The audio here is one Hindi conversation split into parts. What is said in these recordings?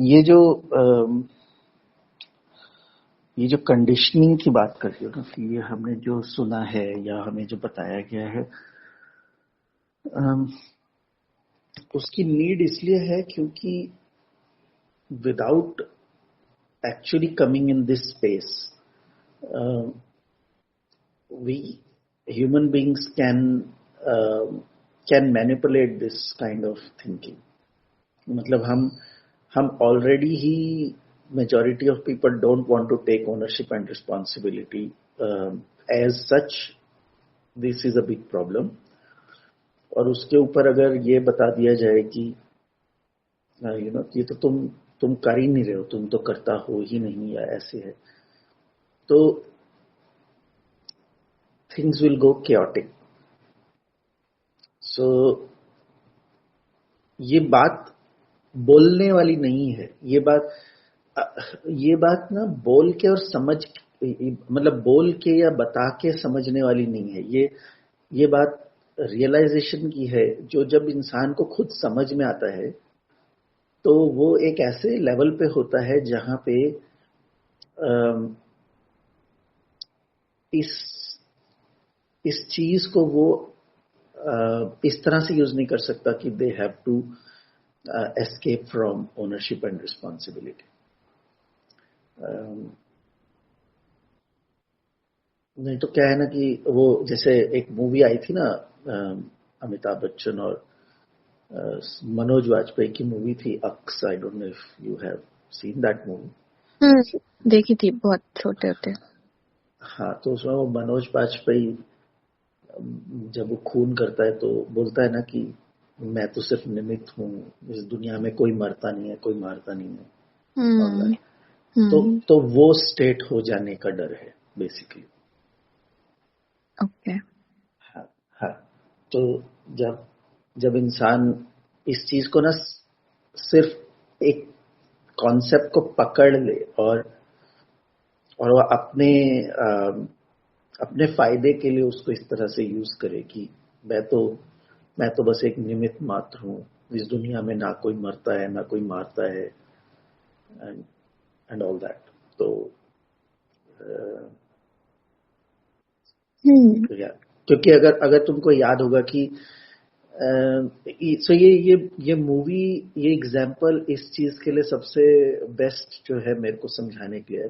ये जो ये जो कंडीशनिंग की बात करती हो ना, कि ये हमने जो सुना है या हमें जो बताया गया है, उसकी नीड इसलिए है क्योंकि without actually coming in this space, we human beings can manipulate this kind of thinking. मतलब हम already he majority of people don't want to take ownership and responsibility. As such, this is a big problem. और उसके ऊपर अगर ये बता दिया जाए कि ये तो तुम कर ही नहीं रहे हो, तुम तो करता हो ही नहीं, या ऐसे है, तो things will go chaotic. So ये बात बोलने वाली नहीं है, ये बात ना बोल के और समझ, मतलब बोल के या बता के समझने वाली नहीं है। ये बात रियलाइजेशन की है, जो जब इंसान को खुद समझ में आता है तो वो एक ऐसे लेवल पे होता है जहां पे इस चीज को वो इस तरह से यूज नहीं कर सकता कि they have to escape from ownership and responsibility. नहीं तो क्या है ना कि वो जैसे एक मूवी आई थी ना, अमिताभ बच्चन और मनोज वाजपेयी की मूवी थी Aks. I don't know if you have seen that movie. देखी थी, बहुत छोटे होते। हाँ, तो उसमें वो मनोज वाजपेयी जब वो खून करता है तो बोलता है ना कि मैं तो सिर्फ निमित्त हूँ, इस दुनिया में कोई मरता नहीं है, कोई मारता नहीं है। तो वो स्टेट हो जाने का डर है बेसिकली। ओके। हाँ, तो जब इंसान इस चीज को ना सिर्फ एक कॉन्सेप्ट को पकड़ ले और वो अपने फायदे के लिए उसको इस तरह से यूज करे कि मैं तो बस एक निमित्त मात्र हूँ, इस दुनिया में ना कोई मरता है ना कोई मारता है, एंड ऑल दैट। तो क्योंकि अगर तुमको याद होगा कि सो ये मूवी, ये एग्जाम्पल इस चीज के लिए सबसे बेस्ट जो है मेरे को समझाने के लिए।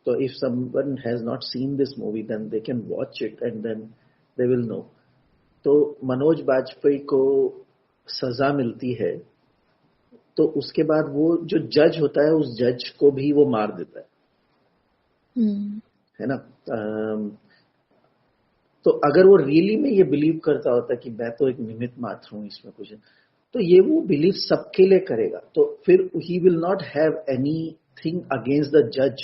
तो if someone has not seen this movie then they can watch it and then they will know. तो मनोज वाजपेयी को सजा मिलती है, तो उसके बाद वो जो जज होता है उस जज को भी वो मार देता है ना। तो अगर वो रियली में ये बिलीव करता होता कि मैं तो एक निमित्त मात्र हूं इसमें कुछ, तो ये वो बिलीव सबके लिए करेगा, तो फिर he will not have anything against the जज,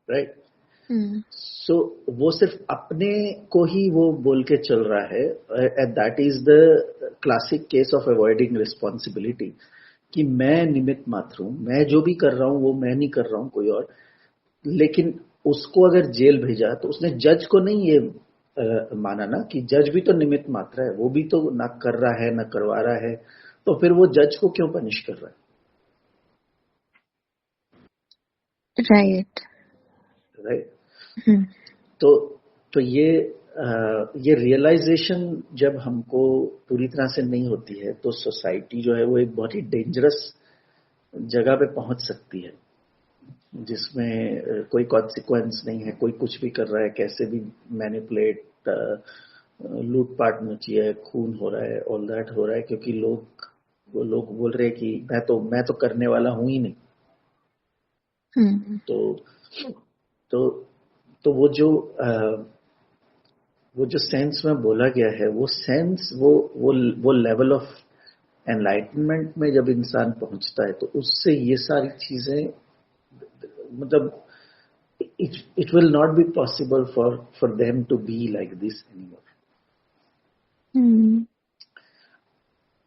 राइट। सो वो सिर्फ अपने को ही वो बोल के चल रहा है, and that is the classic case of avoiding responsibility, कि मैं निमित्त मात्र हूं, मैं जो भी कर रहा हूं वो मैं नहीं कर रहा हूं, कोई और। लेकिन उसको अगर जेल भेजा तो उसने जज को नहीं ये माना ना कि जज भी तो निमित्त मात्र है, वो भी तो ना कर रहा है ना करवा रहा है, तो फिर वो जज को क्यों पनिश कर रहा है? राइट। तो ये रियलाइजेशन जब हमको पूरी तरह से नहीं होती है तो सोसाइटी जो है वो एक बहुत ही डेंजरस जगह पे पहुंच सकती है, जिसमें कोई कॉन्सिक्वेंस नहीं है, कोई कुछ भी कर रहा है, कैसे भी मैनिपुलेट, लूटपाट मची है, खून हो रहा है, ऑल दैट हो रहा है, क्योंकि लोग बोल रहे हैं कि मैं तो करने वाला हूं ही नहीं। तो वो जो सेंस में बोला गया है, वो सेंस, वो लेवल ऑफ एनलाइटनमेंट में जब इंसान पहुंचता है तो उससे ये सारी चीजें, मतलब it will not be possible for them to be like this anymore.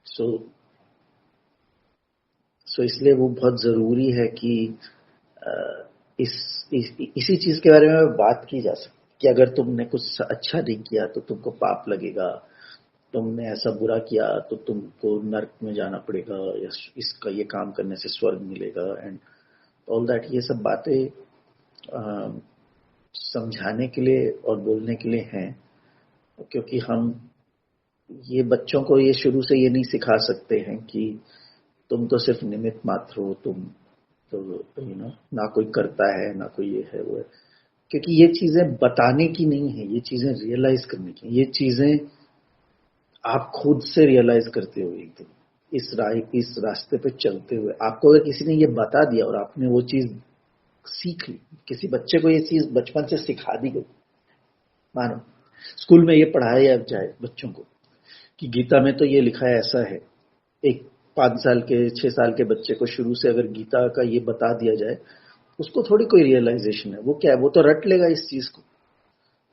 so इसलिए वो बहुत जरूरी है कि इसी चीज के बारे में बात की जा सकती कि अगर तुमने कुछ अच्छा नहीं किया तो तुमको पाप लगेगा, तुमने ऐसा बुरा किया तो तुमको नर्क में जाना पड़ेगा, या इसका ये काम करने से स्वर्ग मिलेगा, एंड ऑल दैट। ये सब बातें समझाने के लिए और बोलने के लिए हैं, क्योंकि हम ये बच्चों को ये शुरू से ये नहीं सिखा सकते हैं कि तुम तो सिर्फ निमित्त मात्र हो, तुम तो ना कोई करता है, ना कोई ये है वो है। क्योंकि ये चीजें बताने की नहीं है, ये चीजें रियलाइज करने की। ये चीजें आप खुद से रियलाइज करते हो एक दिन, इस रास्ते पे चलते हुए। आपको अगर किसी ने ये बता दिया और आपने वो चीज सीख ली, किसी बच्चे को ये चीज बचपन से सिखा दी गई, मानो स्कूल में ये पढ़ाया जाए बच्चों को कि गीता में तो ये लिखा है, ऐसा है। एक 5 साल के 6 साल के बच्चे को शुरू से अगर गीता का ये बता दिया जाए, उसको थोड़ी कोई रियलाइजेशन है। वो क्या है, वो तो रट लेगा इस चीज को,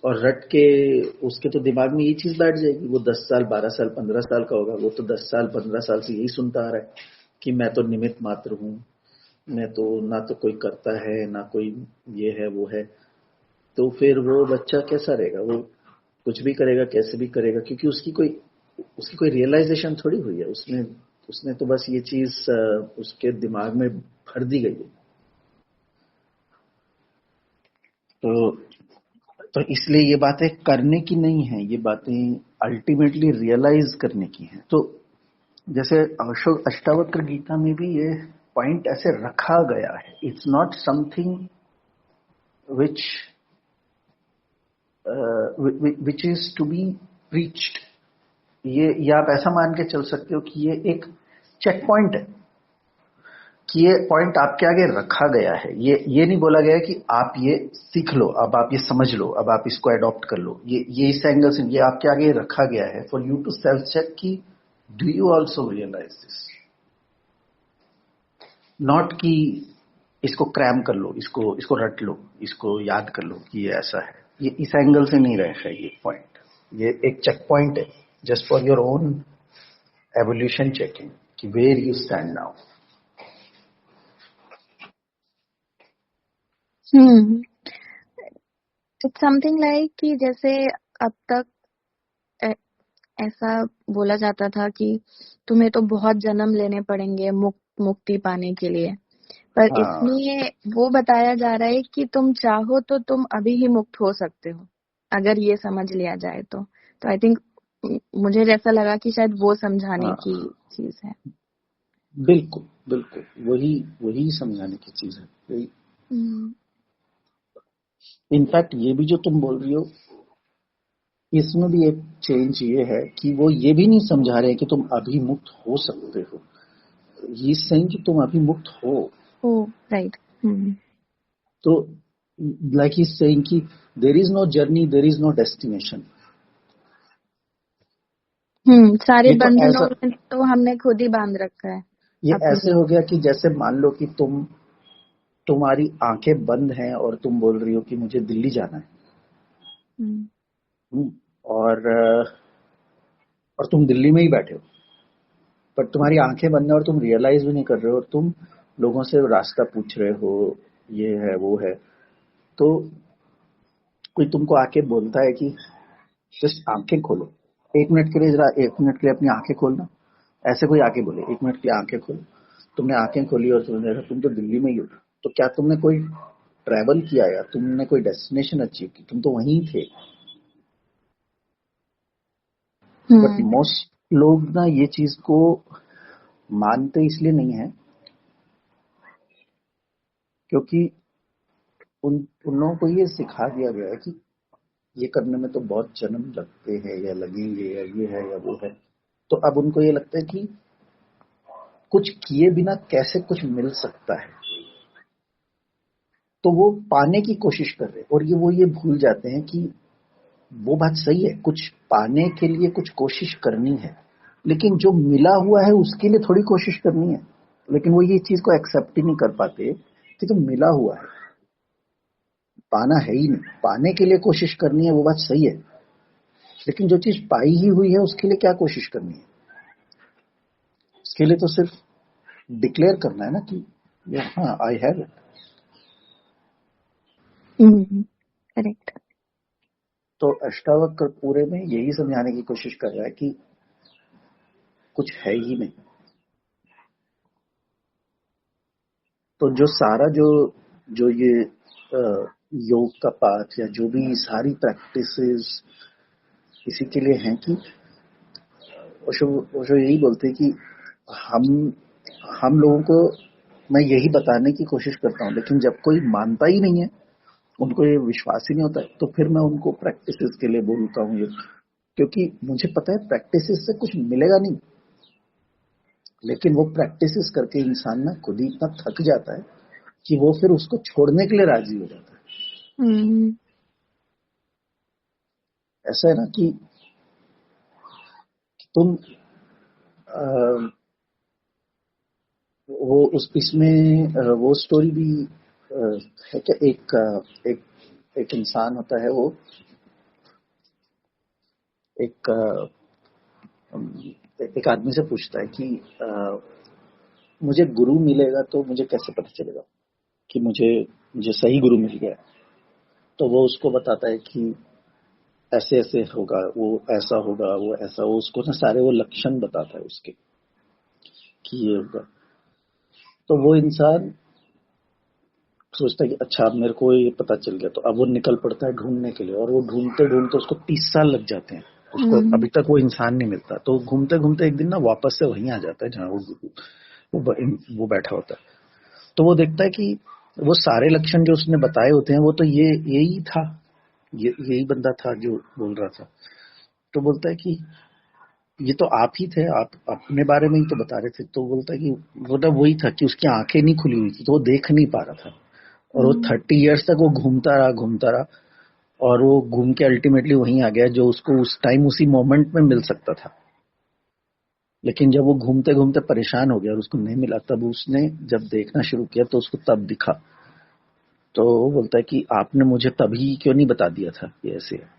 और रट के उसके तो दिमाग में ये चीज बैठ जाएगी। वो 10 साल 12 साल 15 साल का होगा, वो तो 10 साल 15 साल से यही सुनता आ रहा है कि मैं तो निमित्त मात्र हूँ, मैं तो ना तो कोई करता है, ना कोई ये है वो है। तो फिर वो बच्चा कैसा रहेगा, वो कुछ भी करेगा, कैसे भी करेगा, क्योंकि उसकी कोई रियलाइजेशन थोड़ी हुई है। उसने तो बस ये चीज उसके दिमाग में भर दी गई है। तो इसलिए ये बातें करने की नहीं है, ये बातें अल्टीमेटली रियलाइज करने की हैं। तो जैसे अष्टावक्र गीता में भी ये पॉइंट ऐसे रखा गया है। It's not something which is to be preached. ये आप ऐसा मान के चल सकते हो कि ये एक चेक पॉइंट है, कि ये पॉइंट आपके आगे रखा गया है। ये नहीं बोला गया है कि आप ये सीख लो, अब आप ये समझ लो, अब आप इसको अडॉप्ट कर लो। ये इस एंगल से ये आपके आगे रखा गया है for you to self check कि do you also realise this. Not कि इसको क्रैम कर लो, इसको रट लो, इसको याद कर लो कि ये ऐसा है। ये इस एंगल से नहीं रखा है ये पॉइंट। ये एक चेक पॉइंट है just for your own evolution checking कि where you stand now. It's something like कि जैसे अब तक ऐसा बोला जाता था कि तुम्हें तो बहुत जन्म लेने पड़ेंगे मुक्ति पाने के लिए, पर इसमें वो बताया जा रहा है कि तुम चाहो तो तुम अभी ही मुक्त हो सकते हो, अगर ये समझ लिया जाए तो। आई थिंक मुझे जैसा लगा कि शायद वो समझाने की चीज है। बिल्कुल बिल्कुल, वही समझाने की चीज है। इनफैक्ट ये भी जो तुम बोल रही हो, इसमें भी एक चेंज ये है कि वो ये भी नहीं समझा रहे कि तुम अभी मुक्त हो सकते हो। ये सेइंग कि तुम अभी मुक्त हो। राइट। तो लाइक ही सेइंग कि there is no journey, there is no destination. सारे बंधनों में तो हमने खुद ही बांध रखा है। ये ऐसे हो गया कि जैसे मान लो कि तुम्हारी आंखें बंद हैं और तुम बोल रही हो कि मुझे दिल्ली जाना है। और तुम दिल्ली में ही बैठे हो, पर तुम्हारी आंखें बंद है और तुम रियलाइज भी नहीं कर रहे हो, और तुम लोगों से रास्ता पूछ रहे हो, ये है वो है। तो कोई तुमको आके बोलता है कि जस्ट आंखें खोलो, 1 मिनट के लिए, जरा 1 मिनट के लिए अपनी आंखें खोलना। ऐसे कोई आके बोले 1 मिनट के लिए आंखें खोलो, तुमने आंखें खोली और तुमने देखा तुम तो दिल्ली में ही हो। तो क्या तुमने कोई ट्रैवल किया या तुमने कोई डेस्टिनेशन अचीव की? तुम तो वहीं थे। बट मोस्ट लोग ना ये चीज को मानते इसलिए नहीं है क्योंकि उन लोगों को ये सिखा दिया गया है कि ये करने में तो बहुत जन्म लगते हैं या लगेंगे, या ये है या वो है। तो अब उनको ये लगता है कि कुछ किए बिना कैसे कुछ मिल सकता है, तो वो पाने की कोशिश कर रहे हैं। और वो ये भूल जाते हैं कि वो बात सही है, कुछ पाने के लिए कुछ कोशिश करनी है, लेकिन जो मिला हुआ है उसके लिए थोड़ी कोशिश करनी है। लेकिन वो ये चीज को एक्सेप्ट ही नहीं कर पाते कि तो मिला हुआ है, पाना है ही नहीं। पाने के लिए कोशिश करनी है, वो बात सही है, लेकिन जो चीज पाई ही हुई है उसके लिए क्या कोशिश करनी है? उसके लिए तो सिर्फ डिक्लेयर करना है ना कि हाँ, आई हैव इट। करेक्ट। तो अष्टावक्र पूरे में यही समझाने की कोशिश कर रहा है कि कुछ है ही नहीं। तो जो सारा जो ये योग का पाठ या जो भी सारी प्रैक्टिसेस इसी के लिए हैं कि ओशो यही बोलते हैं कि हम लोगों को, मैं यही बताने की कोशिश करता हूँ, लेकिन जब कोई मानता ही नहीं है, उनको ये विश्वास ही नहीं होता है, तो फिर मैं उनको प्रैक्टिसेस के लिए बोलता हूँ ये, क्योंकि मुझे पता है प्रैक्टिसेस से कुछ मिलेगा नहीं, लेकिन वो प्रैक्टिसेस करके इंसान ना खुद ही इतना थक जाता है कि वो फिर उसको छोड़ने के लिए राजी हो जाता है। ऐसा है ना कि तुम वो उस इसमें वो स्टोरी भी है कि एक इंसान होता है, वो एक एक आदमी से पूछता है कि मुझे गुरु मिलेगा तो मुझे कैसे पता चलेगा कि मुझे सही गुरु मिल गया। तो वो उसको बताता है कि ऐसे ऐसे होगा, वो ऐसा होगा, वो ऐसा, वो उसको ना सारे वो लक्षण बताता है उसके कि ये होगा। तो वो इंसान सोचता है कि अच्छा अब मेरे को ये पता चल गया, तो अब वो निकल पड़ता है ढूंढने के लिए, और वो ढूंढते ढूंढते उसको 30 साल लग जाते हैं, उसको अभी तक वो इंसान नहीं मिलता। तो घूमते घूमते एक दिन ना वापस से वहीं आ जाता है जहाँ वो बैठा होता है। तो वो देखता है कि वो सारे लक्षण जो उसने बताए होते हैं, वो तो यही था, यही बंदा था जो बोल रहा था। तो बोलता है कि ये तो आप ही थे, आप अपने बारे में ही तो बता रहे थे। तो बोलता है कि वो तो वही था कि उसकी आंखें नहीं खुली हुई थी, तो वो देख नहीं पा रहा था, और वो 30 इयर्स तक वो घूमता रहा, और वो घूम के अल्टीमेटली वहीं आ गया जो उसको उस टाइम उसी मोमेंट में मिल सकता था। लेकिन जब वो घूमते घूमते परेशान हो गया और उसको नहीं मिला, तब उसने जब देखना शुरू किया तो उसको तब दिखा। तो वो बोलता है कि आपने मुझे तभी क्यों नहीं बता दिया था ये ऐसे है।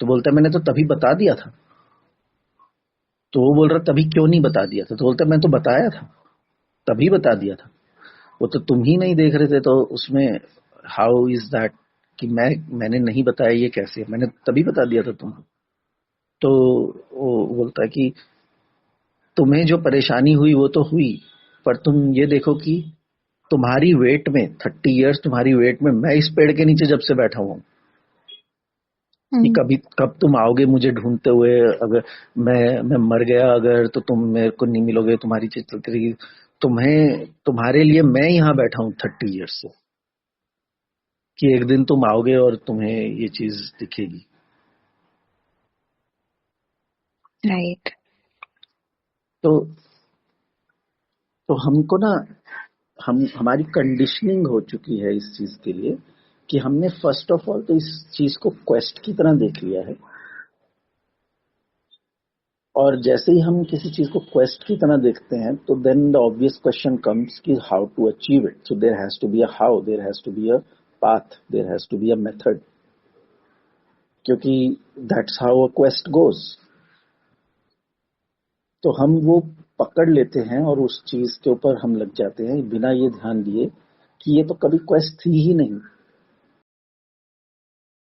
तो बोलता है मैंने तो तभी बता दिया था। तो वो बोल रहा तभी क्यों नहीं बता दिया था। तो बोलता है मैं तो बताया था, तभी बता दिया था, वो तो तुम ही नहीं देख रहे थे। तो उसमें हाउ इज दैट कि मैंने नहीं बताया, ये कैसे, मैंने तभी बता दिया था तुमको। तो वो बोलता है कि तुम्हें जो परेशानी हुई वो तो हुई, पर तुम ये देखो कि तुम्हारी वेट में 30 इयर्स, तुम्हारी वेट में मैं इस पेड़ के नीचे जब से बैठा हुआ हूँ, कि कब तुम आओगे मुझे ढूंढते हुए, अगर मैं मर गया अगर, तो तुम मेरे को नहीं मिलोगे, तुम्हारी चीज चलती रहेगी। तुम्हारे लिए मैं यहाँ बैठा हूँ 30 इयर्स से, कि एक दिन तुम आओगे और तुम्हें ये चीज दिखेगी। राइट। तो हमको ना, हमारी कंडीशनिंग हो चुकी है इस चीज के लिए, कि हमने फर्स्ट ऑफ ऑल तो इस चीज को क्वेस्ट की तरह देख लिया है, और जैसे ही हम किसी चीज को क्वेस्ट की तरह देखते हैं, तो then the obvious question comes कि how to achieve it. So there has to be a how, there has to be a path, there has to be a method, क्योंकि that's how a quest goes. तो हम वो पकड़ लेते हैं और उस चीज के ऊपर हम लग जाते हैं बिना ये ध्यान दिए कि ये तो कभी क्वेस्ट थी ही नहीं।